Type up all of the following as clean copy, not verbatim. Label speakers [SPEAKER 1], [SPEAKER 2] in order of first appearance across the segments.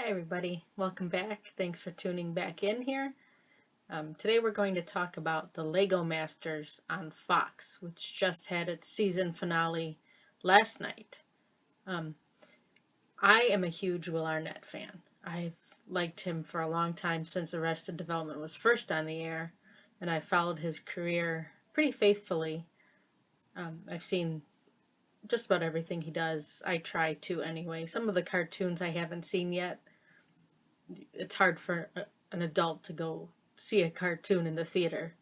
[SPEAKER 1] Hi everybody, welcome back. Thanks for tuning back in here. Today we're going to talk about the Lego Masters on Fox, which just had its season finale last night. I am a huge Will Arnett fan. I've liked him for a long time since Arrested Development was first on the air, and I followed his career pretty faithfully. I've seen just about everything he does. I try to anyway. Some of the cartoons I haven't seen yet. It's hard for an adult to go see a cartoon in the theater.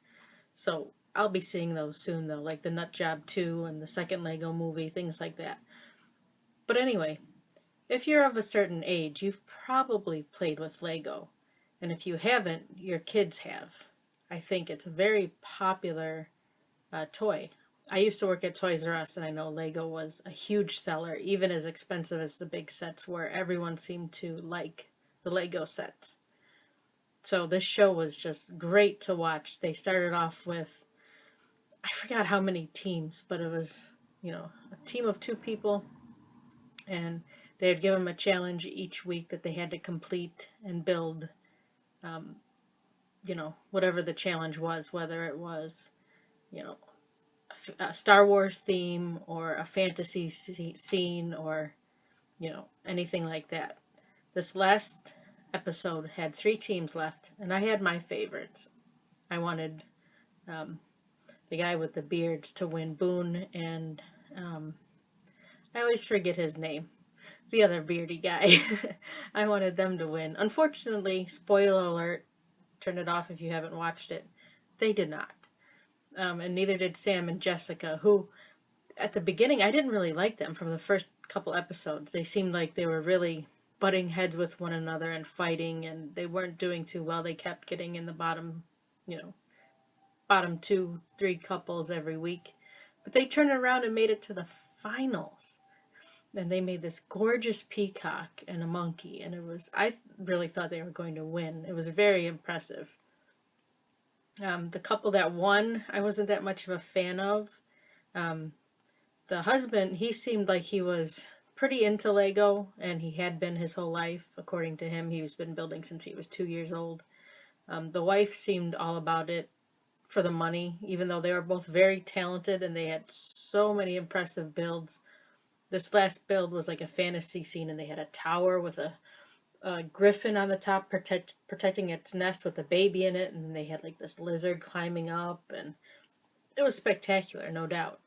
[SPEAKER 1] So I'll be seeing those soon though, like the Nut Job 2 and the second Lego movie, things like that. But anyway, if you're of a certain age, you've probably played with Lego. And if you haven't, your kids have. I think it's a very popular toy. I used to work at Toys R Us, and I know Lego was a huge seller, even as expensive as the big sets were. Everyone seemed to like the Lego sets. So this show was just great to watch. They started off with, I forgot how many teams, but it was, a team of 2 people, and they would give them a challenge each week that they had to complete and build, whatever the challenge was, whether it was, a Star Wars theme or a fantasy scene or, anything like that. This last episode had 3 teams left, and I had my favorites. I wanted the guy with the beards to win, Boone, and I always forget his name. The other beardy guy. I wanted them to win. Unfortunately, spoiler alert, turn it off if you haven't watched it, they did not. And neither did Sam and Jessica, who, at the beginning, I didn't really like them from the first couple episodes. They seemed like they were really butting heads with one another and fighting, and they weren't doing too well. They kept getting in the bottom 2, 3 couples every week. But they turned around and made it to the finals. And they made this gorgeous peacock and a monkey, and I really thought they were going to win. It was very impressive. The couple that won, I wasn't that much of a fan of. The husband, he seemed like he was pretty into Lego, and he had been his whole life. According to him, he's been building since he was 2 years old. The wife seemed all about it for the money, even though they were both very talented and they had so many impressive builds. This last build was like a fantasy scene, and they had a tower with a griffin on the top protecting its nest with a baby in it, and they had like this lizard climbing up, and it was spectacular, no doubt.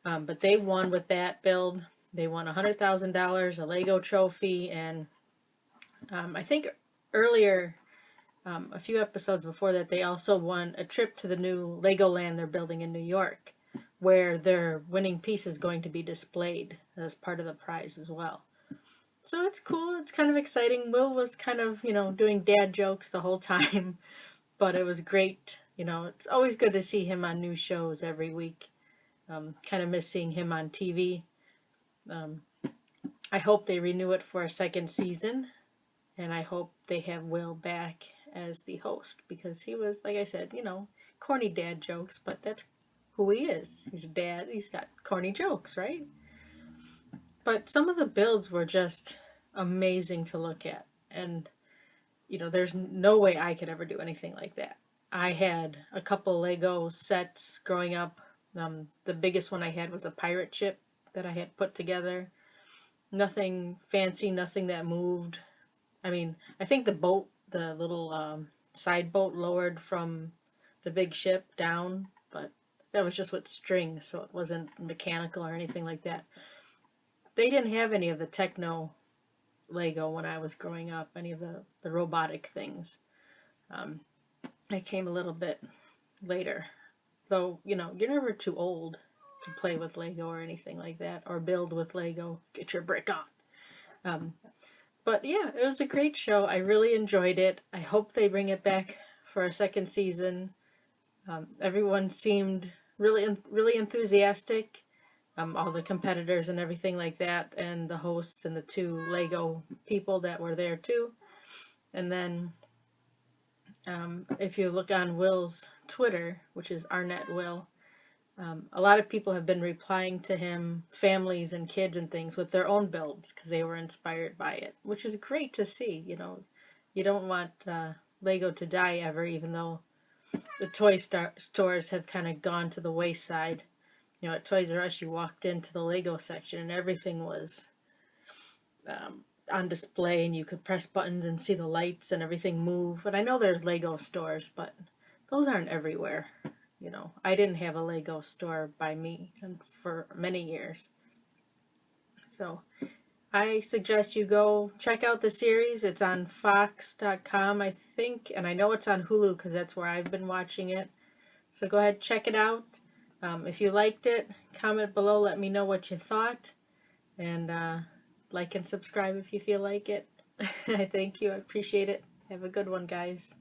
[SPEAKER 1] But they won with that build. They won $100,000, a Lego trophy, and I think earlier, a few episodes before that, they also won a trip to the new Legoland they're building in New York, where their winning piece is going to be displayed as part of the prize as well. So it's cool. It's kind of exciting. Will was kind of, doing dad jokes the whole time, but it was great. It's always good to see him on new shows every week. Kind of miss seeing him on TV. I hope they renew it for a second season, and I hope they have Will back as the host, because he was, like I said, corny dad jokes, but that's who he is. He's a dad. He's got corny jokes, right? But some of the builds were just amazing to look at. And, there's no way I could ever do anything like that. I had a couple Lego sets growing up. The biggest one I had was a pirate ship that I had put together. Nothing fancy, nothing that moved. I mean, I think the boat, the little side boat lowered from the big ship down, but that was just with strings, so it wasn't mechanical or anything like that. They didn't have any of the techno Lego when I was growing up, any of the robotic things. I came a little bit later. Though, you're never too old to play with Lego or anything like that, or build with Lego. Get your brick on. But yeah, it was a great show. I really enjoyed it. I hope they bring it back for a second season. Everyone seemed really enthusiastic. All the competitors and everything like that, and the hosts and the 2 Lego people that were there too. And then if you look on Will's Twitter, which is Arnett Will, A lot of people have been replying to him, families and kids and things, with their own builds because they were inspired by it, which is great to see. You don't want Lego to die ever, even though the stores have kind of gone to the wayside. At Toys R Us, you walked into the Lego section and everything was on display, and you could press buttons and see the lights and everything move. And I know there's Lego stores, but those aren't everywhere. I didn't have a Lego store by me for many years. So I suggest you go check out the series. It's on Fox.com, I think, and I know it's on Hulu because that's where I've been watching it. So go ahead, check it out. If you liked it, comment below, let me know what you thought, and like and subscribe if you feel like it. I thank you, I appreciate it. Have a good one, guys.